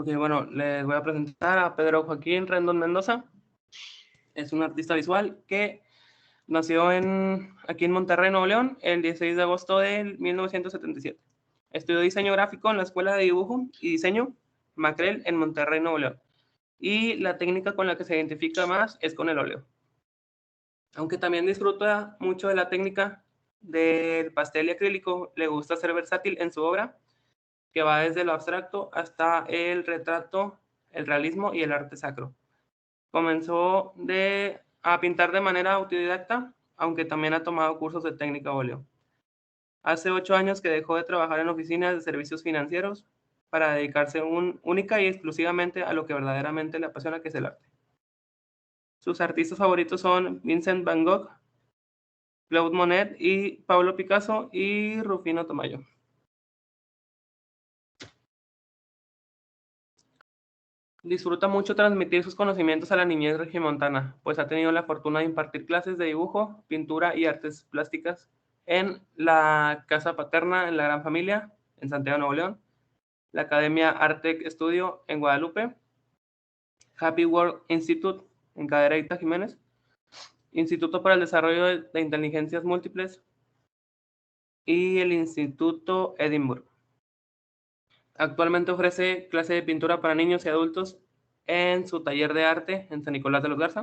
Ok, bueno, les voy a presentar a Pedro Joaquín Rendón Mendoza. Es un artista visual que nació aquí en Monterrey, Nuevo León, el 16 de agosto de 1977. Estudió diseño gráfico en la Escuela de Dibujo y Diseño Macrel en Monterrey, Nuevo León. Y la técnica con la que se identifica más es con el óleo. Aunque también disfruta mucho de la técnica del pastel y acrílico, le gusta ser versátil en su obra, que va desde lo abstracto hasta el retrato, el realismo y el arte sacro. Comenzó a pintar de manera autodidacta, aunque también ha tomado cursos de técnica óleo. Hace 8 años que dejó de trabajar en oficinas de servicios financieros para dedicarse única y exclusivamente a lo que verdaderamente le apasiona, que es el arte. Sus artistas favoritos son Vincent Van Gogh, Claude Monet y Pablo Picasso y Rufino Tamayo. Disfruta mucho transmitir sus conocimientos a la niñez regiomontana, pues ha tenido la fortuna de impartir clases de dibujo, pintura y artes plásticas en la casa paterna en la Gran Familia, en Santiago, Nuevo León, la Academia Artec Studio en Guadalupe, Happy World Institute en Cadereyta, Jiménez, Instituto para el Desarrollo de Inteligencias Múltiples y el Instituto Edinburgh. Actualmente ofrece clase de pintura para niños y adultos en su taller de arte en San Nicolás de los Garza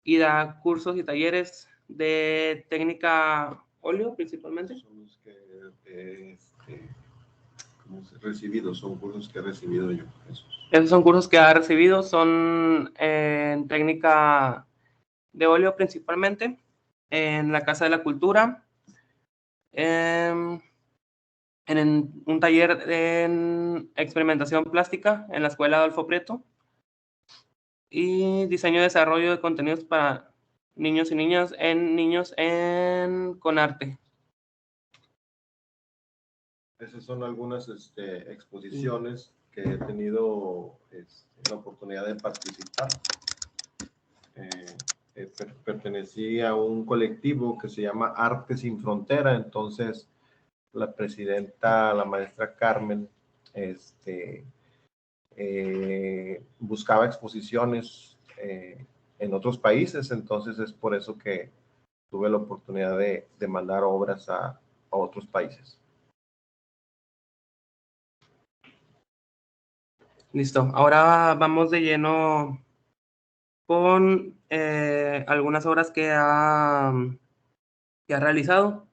y da cursos y talleres de técnica óleo principalmente. Son los que recibido, son cursos que he recibido yo. Esos son cursos que ha recibido, son en técnica de óleo principalmente, en la Casa de la Cultura, en un taller en experimentación plástica en la Escuela Adolfo Prieto y diseño y desarrollo de contenidos para niños y niñas con arte. Esas son algunas exposiciones que he tenido la oportunidad de participar. Pertenecí a un colectivo que se llama Arte Sin Frontera, entonces la presidenta, la maestra Carmen, buscaba exposiciones en otros países, entonces es por eso que tuve la oportunidad de mandar obras a otros países. Listo, ahora vamos de lleno con algunas obras que ha realizado.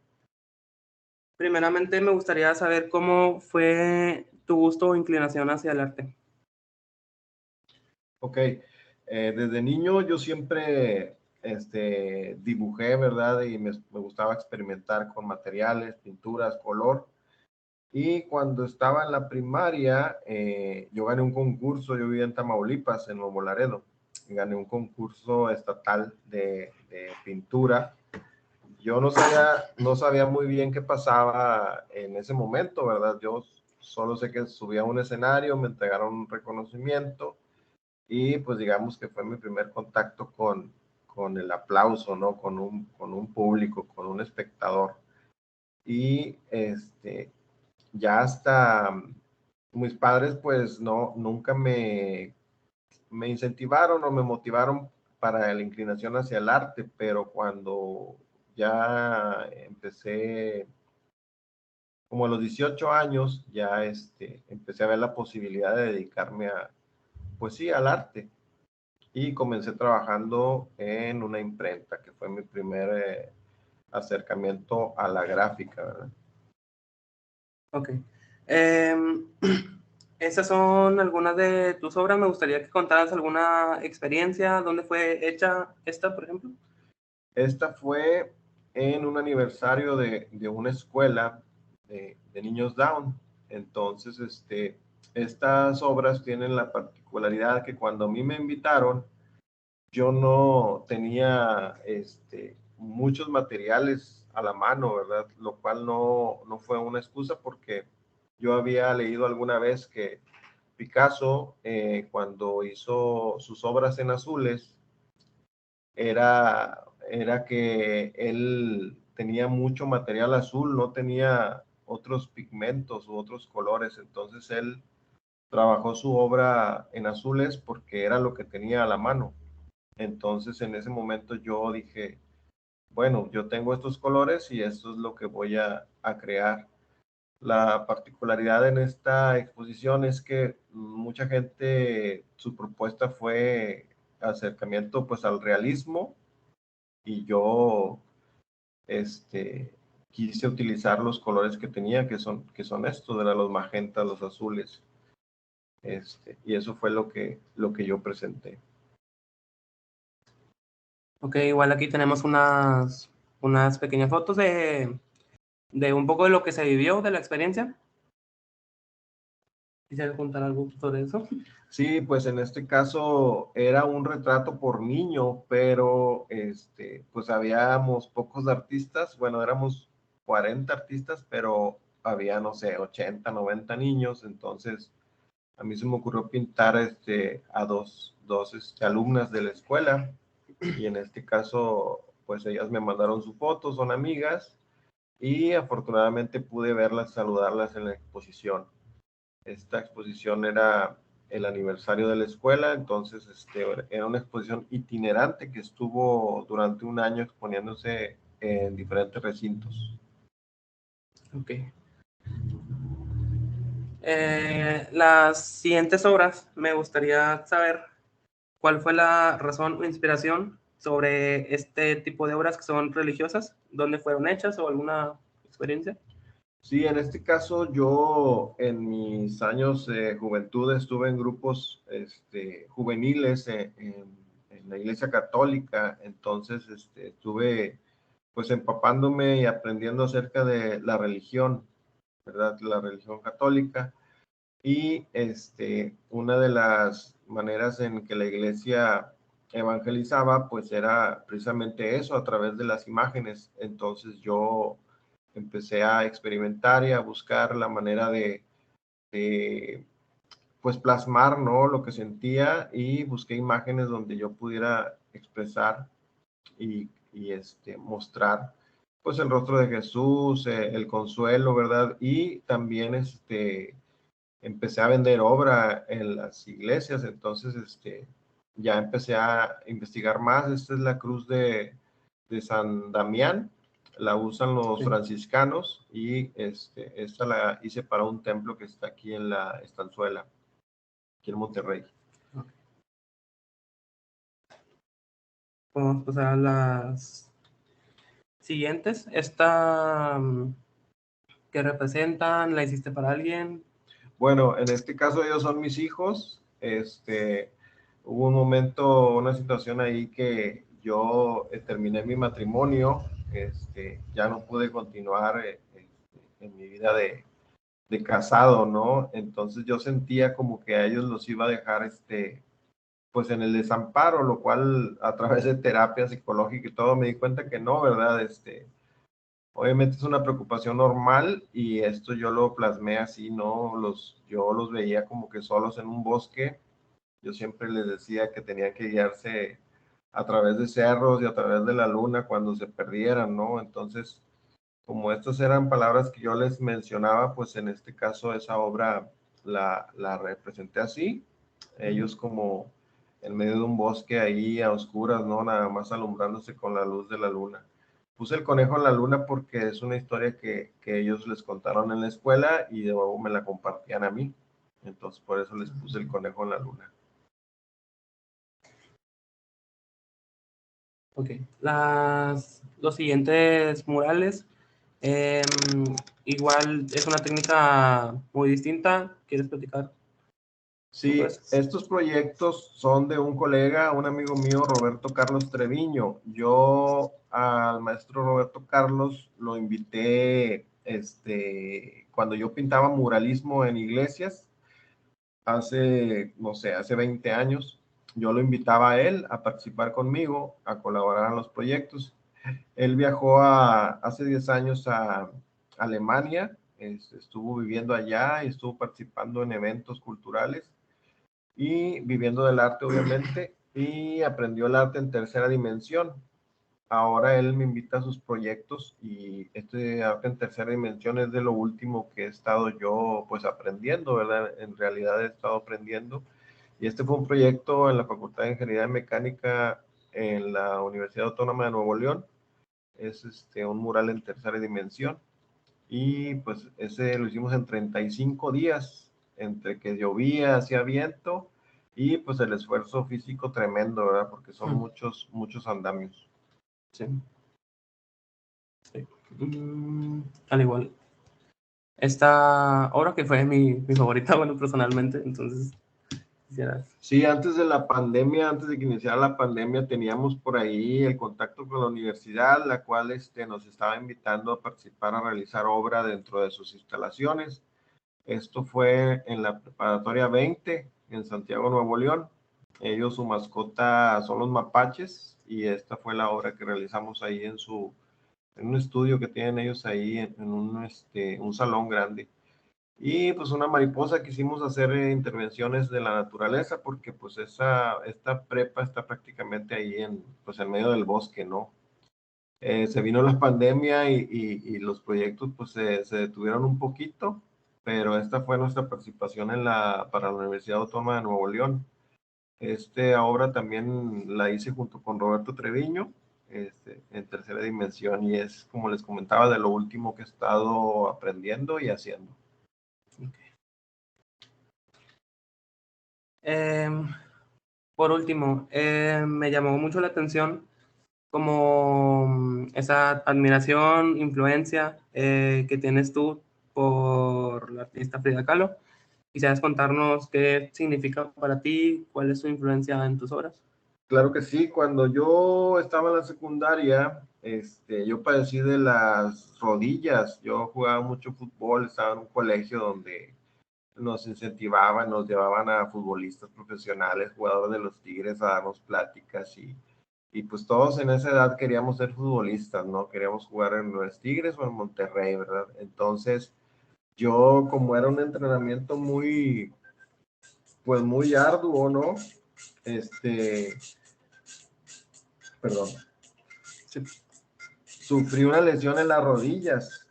Primeramente me gustaría saber cómo fue tu gusto o inclinación hacia el arte. Ok, desde niño yo siempre dibujé, ¿verdad? Y me gustaba experimentar con materiales, pinturas, color. Y cuando estaba en la primaria, yo gané un concurso, yo vivía en Tamaulipas, en Nuevo Laredo. Gané un concurso estatal de pintura. Yo no sabía muy bien qué pasaba en ese momento, ¿verdad? Yo solo sé que subí a un escenario, me entregaron un reconocimiento y pues digamos que fue mi primer contacto con el aplauso, ¿no? Con un público, con un espectador. Y ya hasta mis padres pues nunca me incentivaron o me motivaron para la inclinación hacia el arte, pero cuando ya empecé, como a los 18 años, ya empecé a ver la posibilidad de dedicarme pues sí, al arte. Y comencé trabajando en una imprenta, que fue mi primer acercamiento a la gráfica, ¿verdad? Ok. Esas son algunas de tus obras. Me gustaría que contaras alguna experiencia. ¿Dónde fue hecha esta, por ejemplo? Esta fue en un aniversario de una escuela de niños Down. Entonces, estas obras tienen la particularidad que cuando a mí me invitaron, yo no tenía muchos materiales a la mano, ¿verdad? Lo cual no fue una excusa porque yo había leído alguna vez que Picasso, cuando hizo sus obras en azules, era que él tenía mucho material azul, no tenía otros pigmentos u otros colores, entonces él trabajó su obra en azules porque era lo que tenía a la mano. Entonces en ese momento yo dije, bueno, yo tengo estos colores y esto es lo que voy a crear. La particularidad en esta exposición es que mucha gente, su propuesta fue acercamiento pues al realismo, y yo quise utilizar los colores que tenía, que son estos, de los magentas, los azules, y eso fue lo que yo presenté. Ok, igual aquí tenemos unas pequeñas fotos de un poco de lo que se vivió, de la experiencia. ¿Quisiera contar algo sobre eso? Sí, pues en este caso era un retrato por niño, pero pues habíamos pocos artistas, bueno, éramos 40 artistas, pero había, no sé, 80, 90 niños. Entonces a mí se me ocurrió pintar a dos alumnas de la escuela, y en este caso pues ellas me mandaron su foto, son amigas, y afortunadamente pude verlas, saludarlas en la exposición. Esta exposición era el aniversario de la escuela, entonces era una exposición itinerante que estuvo durante un año exponiéndose en diferentes recintos. Ok. Las siguientes obras, me gustaría saber cuál fue la razón o inspiración sobre este tipo de obras que son religiosas, dónde fueron hechas o alguna experiencia. Sí, en este caso yo en mis años de juventud estuve en grupos juveniles en la Iglesia Católica. Entonces estuve pues empapándome y aprendiendo acerca de la religión, ¿verdad? La religión católica. Y una de las maneras en que la iglesia evangelizaba, pues era precisamente eso, a través de las imágenes. Entonces yo empecé a experimentar y a buscar la manera de, pues plasmar, ¿no?, lo que sentía, y busqué imágenes donde yo pudiera expresar y mostrar pues el rostro de Jesús, el consuelo, ¿verdad? Y también empecé a vender obra en las iglesias. Entonces ya empecé a investigar más. Esta es la cruz de San Damián, la usan los franciscanos, y esta la hice para un templo que está aquí en la Estanzuela, aquí en Monterrey. Podemos pasar a las siguientes. Esta que representan, ¿la hiciste para alguien? Bueno, en este caso ellos son mis hijos. Hubo un momento, una situación ahí que yo terminé mi matrimonio. Ya no pude continuar en mi vida de casado, ¿no? Entonces yo sentía como que a ellos los iba a dejar, pues en el desamparo, lo cual a través de terapia psicológica y todo me di cuenta que no, ¿verdad? Obviamente es una preocupación normal, y esto yo lo plasmé así, ¿no? Yo los veía como que solos en un bosque. Yo siempre les decía que tenían que guiarse a través de cerros y a través de la luna cuando se perdieran, ¿no? Entonces, como estas eran palabras que yo les mencionaba, pues en este caso esa obra la representé así. Ellos como en medio de un bosque ahí a oscuras, ¿no? Nada más alumbrándose con la luz de la luna. Puse el conejo en la luna porque es una historia que ellos les contaron en la escuela, y de nuevo me la compartían a mí. Entonces por eso les puse el conejo en la luna. Ok. Los siguientes murales, igual es una técnica muy distinta. ¿Quieres platicar? Sí, estos proyectos son de un colega, un amigo mío, Roberto Carlos Treviño. Yo al maestro Roberto Carlos lo invité cuando yo pintaba muralismo en iglesias, hace, no sé, hace 20 años. Yo lo invitaba a él a participar conmigo, a colaborar en los proyectos. Él viajó hace 10 años a Alemania, estuvo viviendo allá y estuvo participando en eventos culturales y viviendo del arte, obviamente, y aprendió el arte en tercera dimensión. ahora él me invita a sus proyectos y este arte en tercera dimensión es de lo último que he estado yo pues aprendiendo, ¿verdad? En realidad he estado aprendiendo y este fue un proyecto en la Facultad de Ingeniería Mecánica en la Universidad Autónoma de Nuevo León. Es un mural en tercera dimensión y pues ese lo hicimos en 35 días, entre que llovía, hacía viento y pues el esfuerzo físico tremendo, ¿verdad? Porque son muchos andamios. Sí. Sí. Al igual. Esta obra que fue mi favorita, bueno, personalmente, entonces quisiera... Sí, antes de la pandemia, antes de que iniciara la pandemia, teníamos por ahí el contacto con la universidad, la cual nos estaba invitando a participar a realizar obra dentro de sus instalaciones. Esto fue en la preparatoria 20 en Santiago, Nuevo León. Ellos, su mascota son los mapaches y esta fue la obra que realizamos ahí en un estudio que tienen ellos ahí en un salón grande. Y pues una mariposa, quisimos hacer intervenciones de la naturaleza porque pues esta prepa está prácticamente ahí pues en medio del bosque, ¿no? Se vino la pandemia y los proyectos pues se detuvieron un poquito, pero esta fue nuestra participación para la Universidad Autónoma de Nuevo León. Esta obra también la hice junto con Roberto Treviño, en tercera dimensión, y es, como les comentaba, de lo último que he estado aprendiendo y haciendo. Por último, me llamó mucho la atención como esa admiración, influencia que tienes tú por la artista Frida Kahlo. ¿Quisieras contarnos qué significa para ti, cuál es su influencia en tus obras? Claro que sí, cuando yo estaba en la secundaria, yo padecí de las rodillas. Yo jugaba mucho fútbol, estaba en un colegio donde nos incentivaban, nos llevaban a futbolistas profesionales, jugadores de los Tigres, a darnos pláticas y pues todos en esa edad queríamos ser futbolistas, ¿no? Queríamos jugar en los Tigres o en Monterrey, ¿verdad? Entonces, yo como era un entrenamiento pues muy arduo, ¿no? Perdón. Sí. Sufrí una lesión en las rodillas,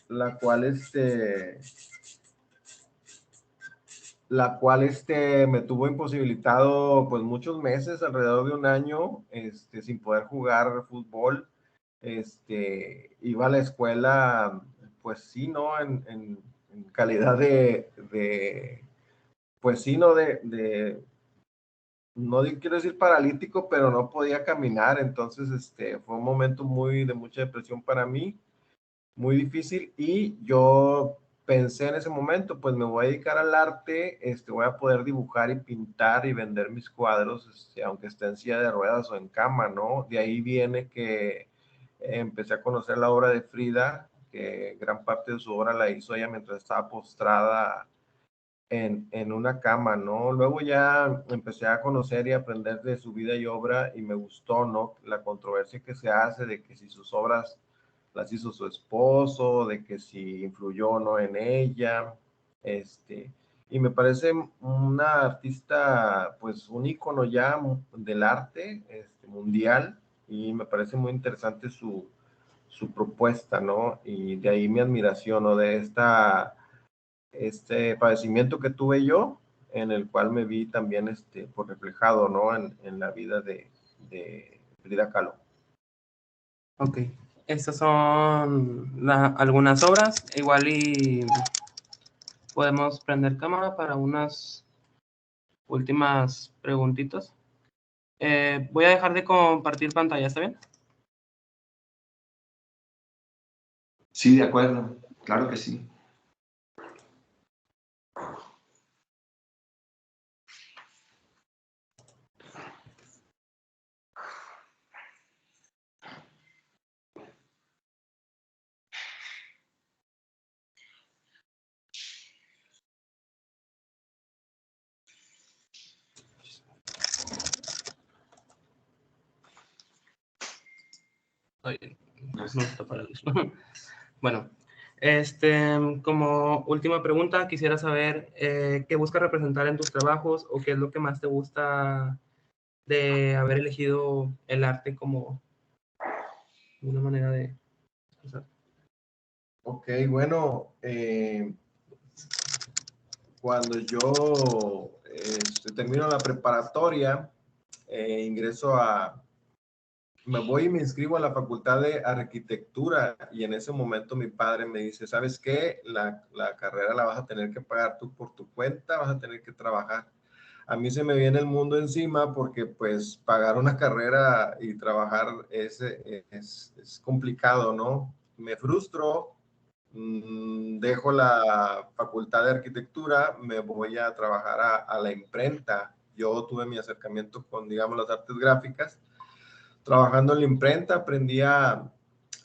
la cual me tuvo imposibilitado pues muchos meses, alrededor de un año, sin poder jugar fútbol. Iba a la escuela, pues sí, ¿no? En calidad pues sí, ¿no? No quiero decir paralítico, pero no podía caminar, entonces fue un momento de mucha depresión para mí, muy difícil, y yo pensé en ese momento, pues me voy a dedicar al arte, voy a poder dibujar y pintar y vender mis cuadros, aunque esté en silla de ruedas o en cama, ¿no? De ahí viene que empecé a conocer la obra de Frida, que gran parte de su obra la hizo ella mientras estaba postrada en una cama, ¿no? Luego ya empecé a conocer y aprender de su vida y obra y me gustó, ¿no? La controversia que se hace de que si sus obras las hizo su esposo, de que si influyó o no en ella, y me parece una artista, pues un ícono ya del arte mundial, y me parece muy interesante su propuesta, ¿no? Y de ahí mi admiración, ¿no? De este padecimiento que tuve yo, en el cual me vi también por reflejado, ¿no? En la vida de Frida Kahlo. Ok, estas son algunas obras. Igual y podemos prender cámara para unas últimas preguntitas. Voy a dejar de compartir pantalla, ¿está bien? Sí, de acuerdo, claro que sí. Ay, no está para eso. Bueno, como última pregunta, quisiera saber qué buscas representar en tus trabajos o qué es lo que más te gusta de haber elegido el arte como una manera de expresar. Ok, bueno, cuando yo termino la preparatoria, me voy y me inscribo a la Facultad de Arquitectura, y en ese momento mi padre me dice, ¿sabes qué? La carrera la vas a tener que pagar tú por tu cuenta, vas a tener que trabajar. A mí se me viene el mundo encima porque pues pagar una carrera y trabajar es complicado, ¿no? Me frustro, dejo la Facultad de Arquitectura, me voy a trabajar a la imprenta. Yo tuve mi acercamiento con, digamos, las artes gráficas. Trabajando en la imprenta aprendí a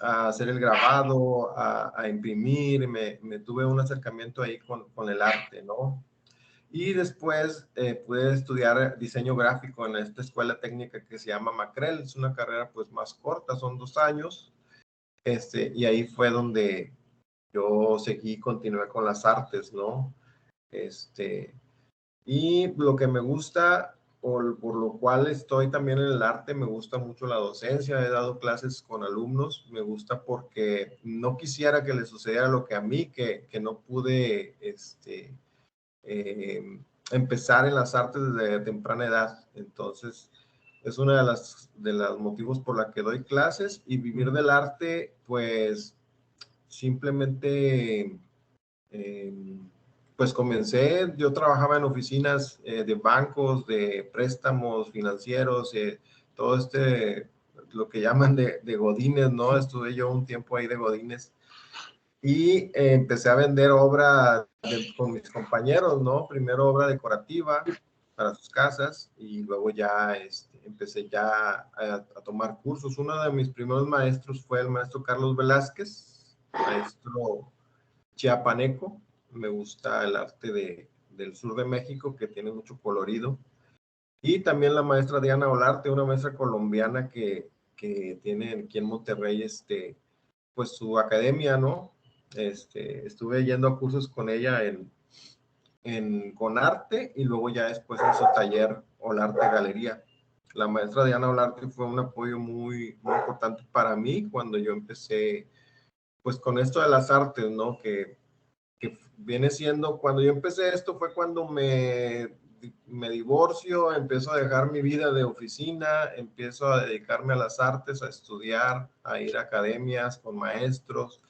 hacer el grabado, a imprimir, me tuve un acercamiento ahí con el arte, ¿no? Y después pude estudiar diseño gráfico en esta escuela técnica que se llama Macrel. Es una carrera pues más corta, son 2 años. Y ahí fue donde yo seguí, continué con las artes, ¿no? Y lo que me gusta, por lo cual estoy también en el arte, me gusta mucho la docencia. He dado clases con alumnos, me gusta porque no quisiera que les sucediera lo que a mí, que no pude empezar en las artes desde temprana edad. Entonces, es una de los motivos por la que doy clases, y vivir del arte, pues simplemente, pues comencé, yo trabajaba en oficinas de bancos, de préstamos financieros, todo lo que llaman de godines, ¿no? Estuve yo un tiempo ahí de godines, y empecé a vender obra con mis compañeros, ¿no? Primero obra decorativa para sus casas, y luego ya empecé ya a tomar cursos. Uno de mis primeros maestros fue el maestro Carlos Velázquez, maestro chiapaneco. Me gusta el arte del sur de México, que tiene mucho colorido. Y también la maestra Diana Olarte, una maestra colombiana que tiene aquí en Monterrey, pues su academia, ¿no? Estuve yendo a cursos con ella con arte, y luego ya después en su taller Olarte Galería. La maestra Diana Olarte fue un apoyo muy, muy importante para mí cuando yo empecé, pues con esto de las artes, ¿no? Que viene siendo, cuando yo empecé esto fue cuando me divorcio, empiezo a dejar mi vida de oficina, empiezo a dedicarme a las artes, a estudiar, a ir a academias con maestros,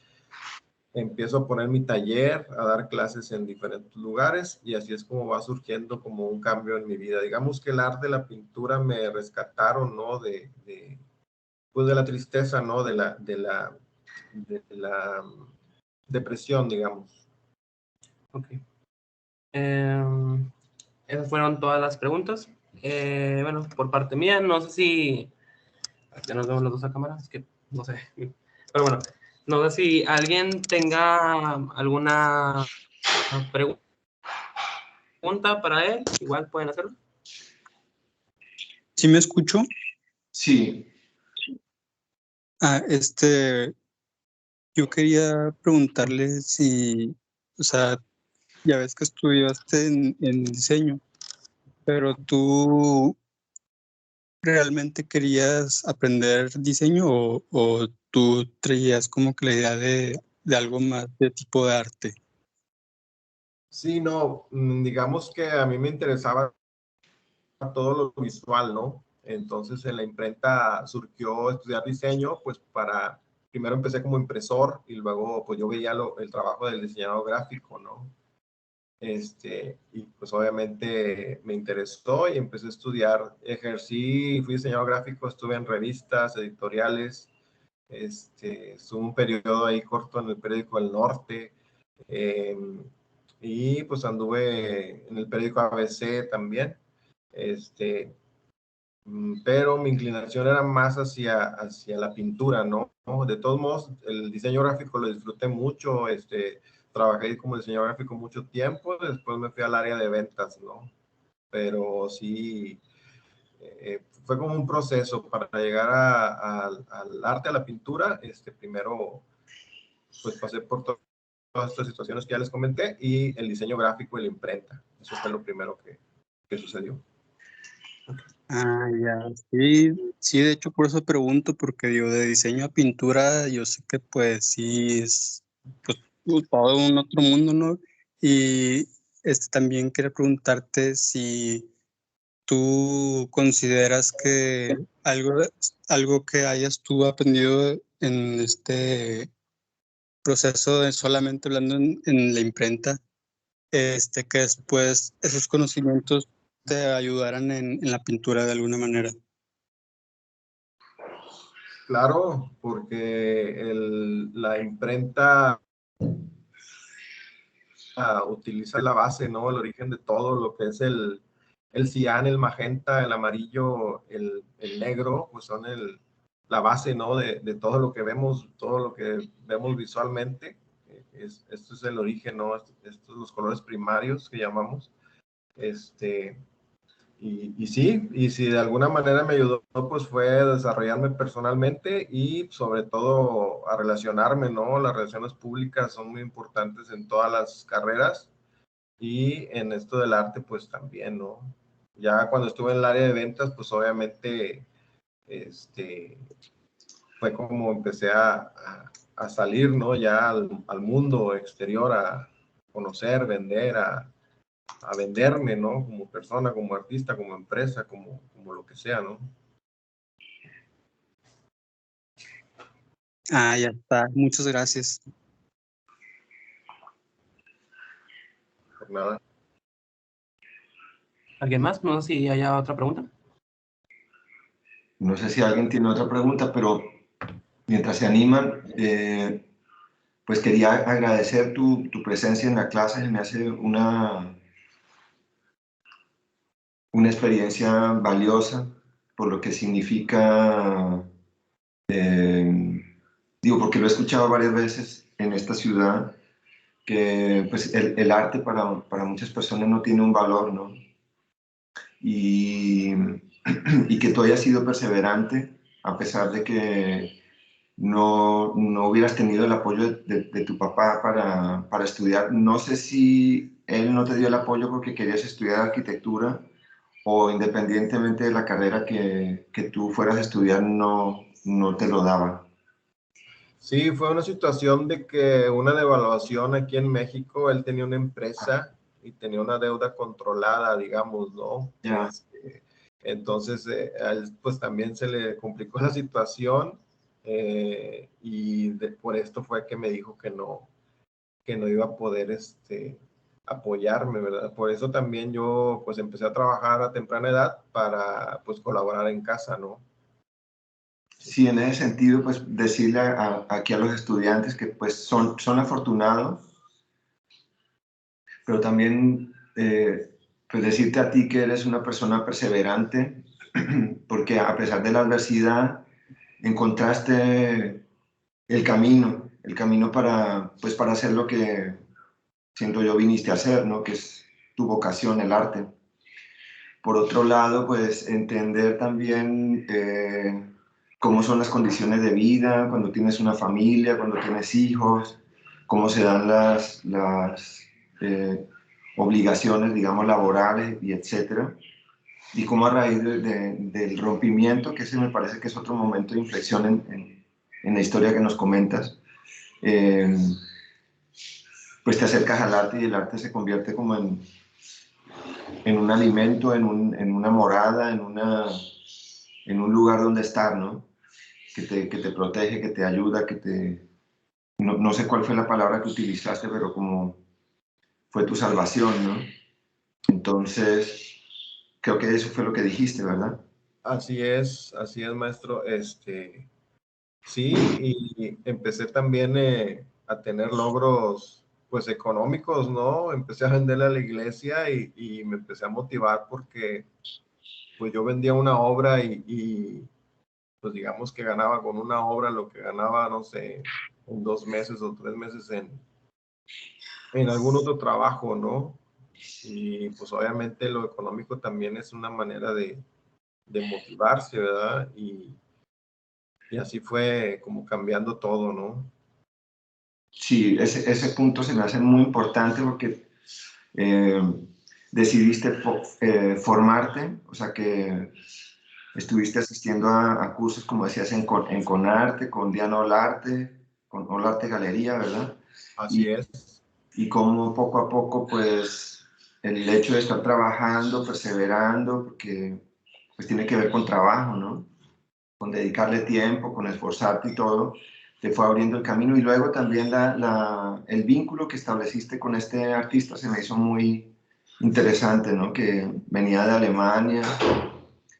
empiezo a poner mi taller, a dar clases en diferentes lugares, y así es como va surgiendo como un cambio en mi vida. Digamos que el arte, la pintura me rescataron, ¿no? Pues de la tristeza, ¿no? De la depresión, digamos. Ok. Esas fueron todas las preguntas. Bueno, por parte mía, no sé si... Ya nos vemos los dos a cámara, es que no sé. Pero bueno, no sé si alguien tenga alguna pregunta para él, igual pueden hacerlo. ¿Sí me escucho? Sí, Yo quería preguntarle si, o sea, ya ves que estudiaste en diseño, pero tú realmente querías aprender diseño o tú traías como que la idea de algo más de tipo de arte. Sí, no, digamos que a mí me interesaba todo lo visual, ¿no? Entonces en la imprenta surgió estudiar diseño, pues primero empecé como impresor, y luego pues yo veía el trabajo del diseñador gráfico, ¿no? Y pues obviamente me interesó y empecé a estudiar, ejercí, fui diseñador gráfico, estuve en revistas, editoriales, estuve un periodo ahí corto en el periódico El Norte, y pues anduve en el periódico ABC también, pero mi inclinación era más hacia la pintura, ¿no? De todos modos, el diseño gráfico lo disfruté mucho, trabajé como diseñador gráfico mucho tiempo, después me fui al área de ventas, ¿no? Pero sí, fue como un proceso para llegar al arte, a la pintura. Primero, pues pasé por todas estas situaciones que ya les comenté, y el diseño gráfico y la imprenta. Eso fue lo primero que sucedió. Ah, ya, sí, sí, de hecho por eso pregunto, porque digo, de diseño a pintura, yo sé que pues sí es pues todo un otro mundo, ¿no? Y también quería preguntarte si tú consideras que algo que hayas tú aprendido en este proceso de solamente hablando en la imprenta, que después esos conocimientos te ayudaran en la pintura de alguna manera. Claro, porque la imprenta utiliza la base, ¿no? El origen de todo lo que es el cian, el magenta, el amarillo, el negro, pues son la base, ¿no? De todo lo que vemos, todo lo que vemos visualmente. Esto es el origen, ¿no? Estos son los colores primarios que llamamos. Y sí, y si de alguna manera me ayudó, pues fue a desarrollarme personalmente y sobre todo a relacionarme, ¿no? Las relaciones públicas son muy importantes en todas las carreras y en esto del arte, pues también, ¿no? Ya cuando estuve en el área de ventas, pues obviamente, fue como empecé a salir, ¿no? Ya al mundo exterior, a conocer, vender, a venderme, ¿no? Como persona, como artista, como empresa, como lo que sea, ¿no? Ah, ya está. Muchas gracias. Por nada. ¿Alguien más? No sé si haya otra pregunta. No sé si alguien tiene otra pregunta, pero mientras se animan, pues quería agradecer tu presencia en la clase. Me hace una experiencia valiosa por lo que significa, digo, porque lo he escuchado varias veces en esta ciudad, que pues el arte para muchas personas no tiene un valor, ¿no? Y, y que tú hayas sido perseverante a pesar de que no hubieras tenido el apoyo de tu papá para estudiar. No sé si él no te dio el apoyo porque querías estudiar arquitectura o independientemente de la carrera que tú fueras a estudiar, no te lo daba. Sí, fue una situación de que una devaluación aquí en México, él tenía una empresa y tenía una deuda controlada, digamos, ¿no? Ya. Entonces, a él pues también se le complicó la situación y por esto fue que me dijo que no iba a poder apoyarme, ¿verdad? Por eso también yo pues empecé a trabajar a temprana edad para pues colaborar en casa, ¿no? Sí, en ese sentido, pues decirle aquí a los estudiantes que pues son afortunados, pero también pues decirte a ti que eres una persona perseverante, porque a pesar de la adversidad encontraste el camino pues para hacer lo que siento yo viniste a hacer, ¿no? Que es tu vocación, el arte. Por otro lado, pues entender también cómo son las condiciones de vida, cuando tienes una familia, cuando tienes hijos, cómo se dan las obligaciones, digamos, laborales y etcétera. Y cómo a raíz del rompimiento, que ese me parece que es otro momento de inflexión en la historia que nos comentas, eh, pues te acercas al arte y el arte se convierte como en un alimento, en una morada, en un lugar donde estar, ¿no? Que te protege, que te ayuda, no sé cuál fue la palabra que utilizaste, pero como fue tu salvación, ¿no? Entonces, creo que eso fue lo que dijiste, ¿verdad? Así es, maestro. Sí, y empecé también a tener logros pues económicos, ¿no? Empecé a venderle a la iglesia y me empecé a motivar porque pues yo vendía una obra pues digamos que ganaba con una obra lo que ganaba, no sé, en 2 meses o 3 meses en algún otro trabajo, ¿no? Y pues obviamente lo económico también es una manera de motivarse, ¿verdad? Y así fue como cambiando todo, ¿no? Sí, ese punto se me hace muy importante porque decidiste formarte, o sea que estuviste asistiendo a cursos, como decías, en Conarte, con Diana Olarte, con Olarte Galería, ¿verdad? Así es. Y cómo poco a poco, pues, el hecho de estar trabajando, perseverando, porque pues tiene que ver con trabajo, ¿no? Con dedicarle tiempo, con esforzarte y todo, te fue abriendo el camino. Y luego también el vínculo que estableciste con este artista se me hizo muy interesante, ¿no? Que venía de Alemania,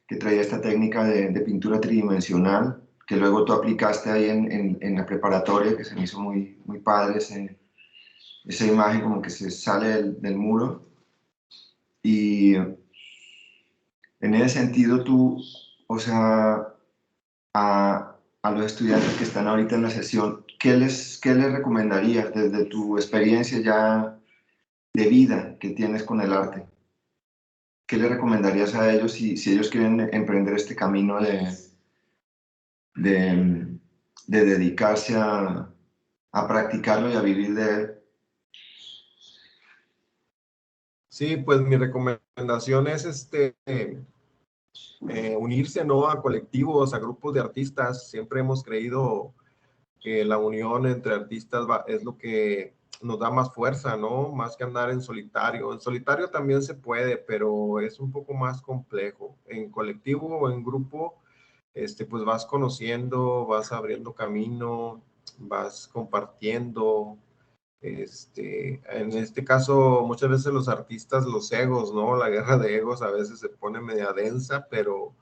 que traía esta técnica de pintura tridimensional, que luego tú aplicaste ahí en la preparatoria, que se me hizo muy, muy padre esa imagen como que se sale del muro. Y en ese sentido tú, o sea, a los estudiantes que están ahorita en la sesión, ¿qué les recomendarías desde tu experiencia ya de vida que tienes con el arte? ¿Qué les recomendarías a ellos si ellos quieren emprender este camino de dedicarse a practicarlo y a vivir de él? Sí, pues mi recomendación es unirse, ¿no? A colectivos, a grupos de artistas. Siempre hemos creído que la unión entre artistas es lo que nos da más fuerza, ¿no? Más que andar en solitario. En solitario también se puede, pero es un poco más complejo. En colectivo o en grupo, pues vas conociendo, vas abriendo camino, vas compartiendo. En este caso, muchas veces los artistas, los egos, ¿no? La guerra de egos a veces se pone media densa, pero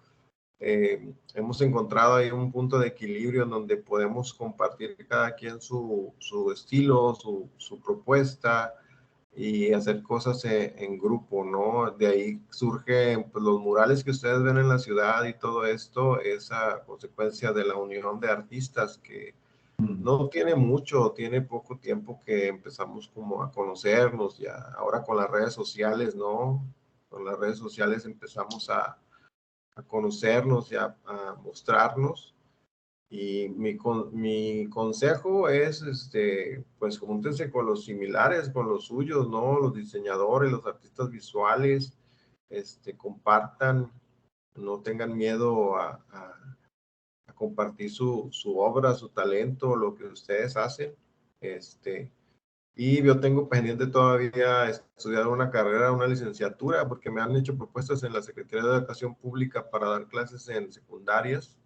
hemos encontrado ahí un punto de equilibrio en donde podemos compartir cada quien su estilo, su propuesta y hacer cosas en grupo, ¿no? De ahí surgen pues, los murales que ustedes ven en la ciudad y todo esto, esa consecuencia de la unión de artistas que no tiene mucho, tiene poco tiempo que empezamos como a conocernos ya, ahora con las redes sociales, ¿no? Con las redes sociales empezamos a conocernos y a mostrarnos. Y mi consejo es, pues júntense con los similares, con los suyos, ¿no? Los diseñadores, los artistas visuales, compartan, no tengan miedo a compartir su obra, su talento, lo que ustedes hacen. Y yo tengo pendiente todavía estudiar una carrera, una licenciatura, porque me han hecho propuestas en la Secretaría de Educación Pública para dar clases en secundarias.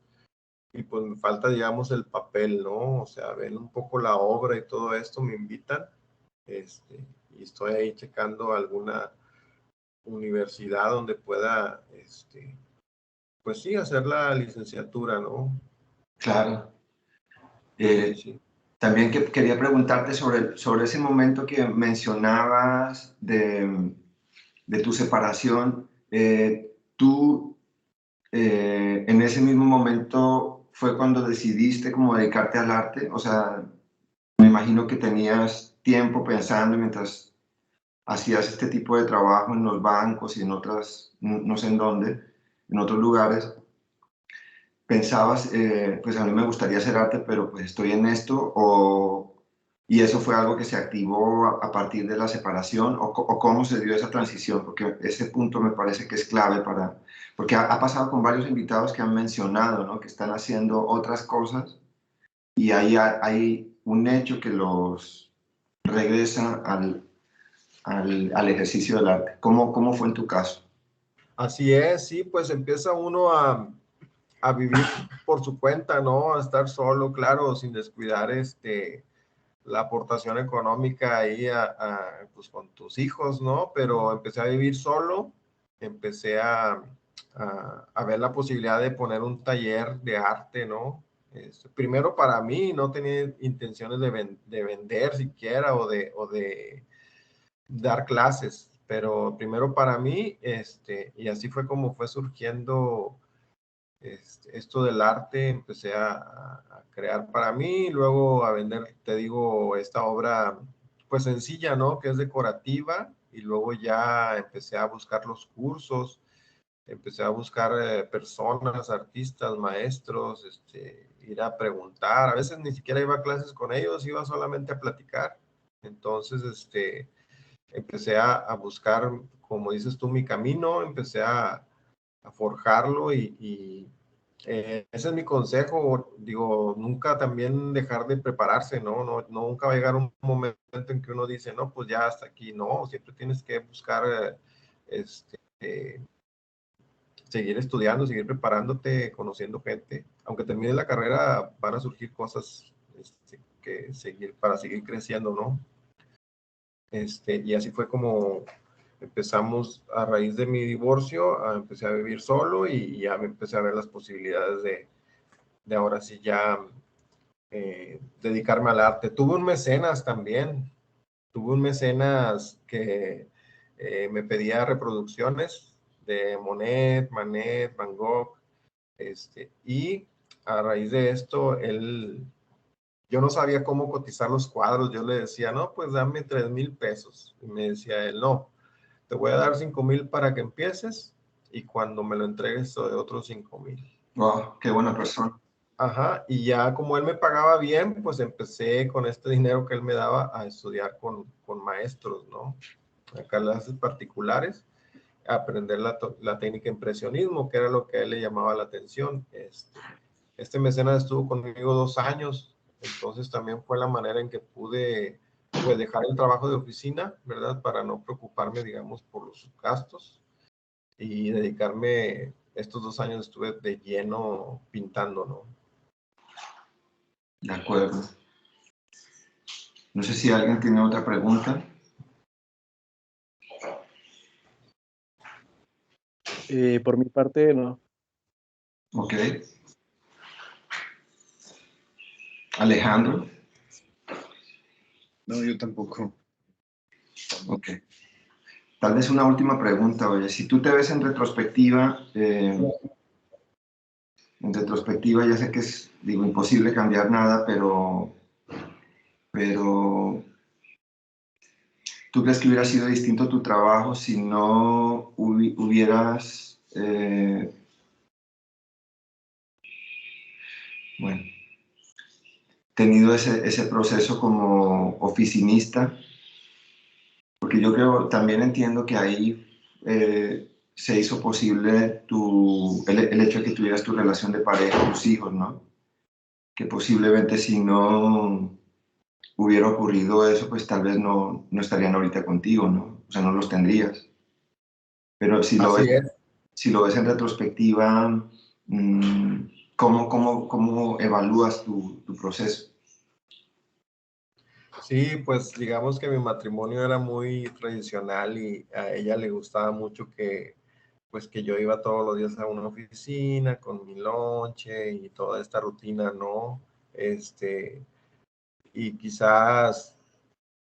Y pues me falta, digamos, el papel, ¿no? O sea, ven un poco la obra y todo esto, me invitan. Y estoy ahí checando alguna universidad donde pueda, pues sí, hacer la licenciatura, ¿no? Claro. Sí, sí. También quería preguntarte sobre ese momento que mencionabas de tu separación. ¿Tú en ese mismo momento fue cuando decidiste como dedicarte al arte? O sea, me imagino que tenías tiempo pensando mientras hacías este tipo de trabajo en los bancos y en otras, no sé en dónde, en otros lugares. Pensabas, pues a mí me gustaría hacer arte, pero pues estoy en esto, y eso fue algo que se activó a partir de la separación, o cómo se dio esa transición, porque ese punto me parece que es clave porque ha pasado con varios invitados que han mencionado, ¿no? Que están haciendo otras cosas y ahí hay un hecho que los regresa al ejercicio del arte. ¿Cómo fue en tu caso? Así es, sí, pues empieza uno a vivir por su cuenta, ¿no? A estar solo, claro, sin descuidar la aportación económica ahí pues con tus hijos, ¿no? Pero empecé a vivir solo, empecé a ver la posibilidad de poner un taller de arte, ¿no? Primero para mí, no tenía intenciones de vender siquiera o de dar clases, pero primero para mí, y así fue como fue surgiendo esto del arte. Empecé a crear para mí, luego a vender, te digo, esta obra pues sencilla, ¿no? Que es decorativa, y luego ya empecé a buscar los cursos, empecé a buscar personas, artistas, maestros, ir a preguntar. A veces ni siquiera iba a clases con ellos, iba solamente a platicar. Entonces, empecé a buscar, como dices tú, mi camino, empecé a forjarlo y ese es mi consejo, digo, nunca también dejar de prepararse, ¿no? Nunca va a llegar un momento en que uno dice, no, pues ya hasta aquí, no, siempre tienes que buscar, seguir estudiando, seguir preparándote, conociendo gente, aunque termine la carrera van a surgir cosas para seguir creciendo, ¿no? Y así fue como empezamos a raíz de mi divorcio, empecé a vivir solo y ya me empecé a ver las posibilidades de ahora sí ya dedicarme al arte. Tuve un mecenas también, tuve un mecenas que me pedía reproducciones de Monet, Manet, Van Gogh, y a raíz de esto, yo no sabía cómo cotizar los cuadros, yo le decía, no, pues dame 3,000 pesos, y me decía él, no, te voy a dar 5,000 para que empieces, y cuando me lo entregues, de otros 5,000. Wow, qué buena persona. Ajá, y ya como él me pagaba bien, pues empecé con este dinero que él me daba a estudiar con maestros, ¿no? A clases particulares, a aprender la técnica impresionismo, que era lo que a él le llamaba la atención. Este mecenas estuvo conmigo 2 años, entonces también fue la manera en que pude pues, dejar el trabajo de oficina, ¿verdad? Para no preocuparme, digamos, por los gastos y dedicarme, estos 2 años estuve de lleno pintando, ¿no? De acuerdo. No sé si alguien tiene otra pregunta. Por mi parte, no. Ok. Alejandro. No, yo tampoco. Ok. Tal vez una última pregunta, oye, si tú te ves en retrospectiva ya sé que es, digo, imposible cambiar nada, pero ¿tú crees que hubiera sido distinto tu trabajo si no hubieras, bueno, tenido ese proceso como oficinista? Porque yo creo, también entiendo que ahí se hizo posible el hecho de que tuvieras tu relación de pareja, tus hijos, ¿no? Que posiblemente si no hubiera ocurrido eso, pues tal vez no estarían ahorita contigo, ¿no? O sea, no los tendrías. Pero si lo Así ves, es. si lo ves en retrospectiva, ¿cómo evalúas tu proceso? Sí, pues digamos que mi matrimonio era muy tradicional y a ella le gustaba mucho pues que yo iba todos los días a una oficina con mi lonche y toda esta rutina, ¿no? Y quizás,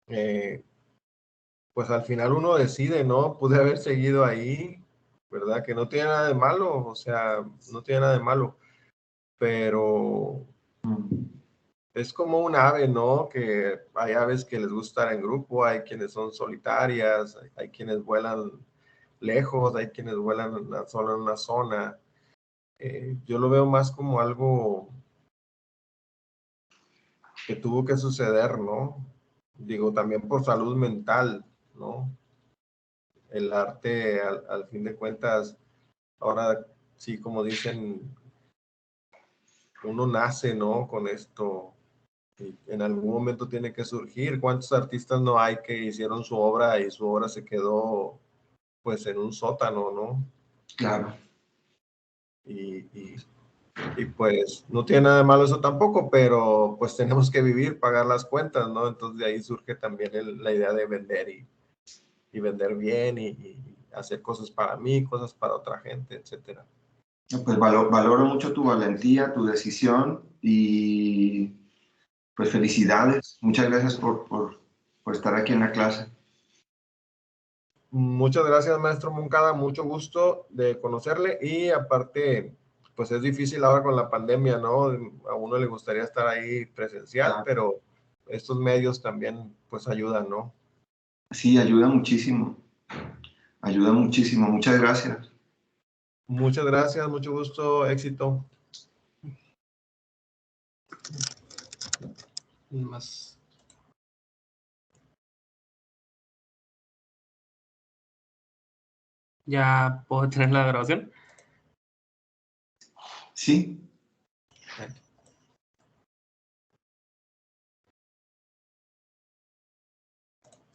pues al final uno decide, ¿no? Pude haber seguido ahí, ¿verdad? Que no tiene nada de malo, o sea, no tiene nada de malo, pero es como un ave, ¿no? Que hay aves que les gusta estar en grupo, hay quienes son solitarias, hay quienes vuelan lejos, hay quienes vuelan solo en una zona. Yo lo veo más como algo que tuvo que suceder, ¿no? Digo, también por salud mental, ¿no? El arte, al fin de cuentas, ahora sí, como dicen, uno nace, ¿no? Con esto. Y en algún momento tiene que surgir. ¿Cuántos artistas no hay que hicieron su obra y su obra se quedó pues en un sótano, ¿no? Claro. Y pues no tiene nada de malo eso tampoco, pero pues tenemos que vivir, pagar las cuentas, ¿no? Entonces de ahí surge también la idea de vender y vender bien y hacer cosas para mí, cosas para otra gente, etcétera. Pues valoro mucho tu valentía, tu decisión y pues felicidades. Muchas gracias por estar aquí en la clase. Muchas gracias, maestro Moncada, mucho gusto de conocerle y aparte, pues es difícil ahora con la pandemia, ¿no? A uno le gustaría estar ahí presencial, Claro. pero estos medios también pues ayudan, ¿no? Sí, ayuda muchísimo. Ayuda muchísimo. Muchas gracias. Muchas gracias, mucho gusto, éxito. Más. ¿Ya puedo tener la grabación? Sí.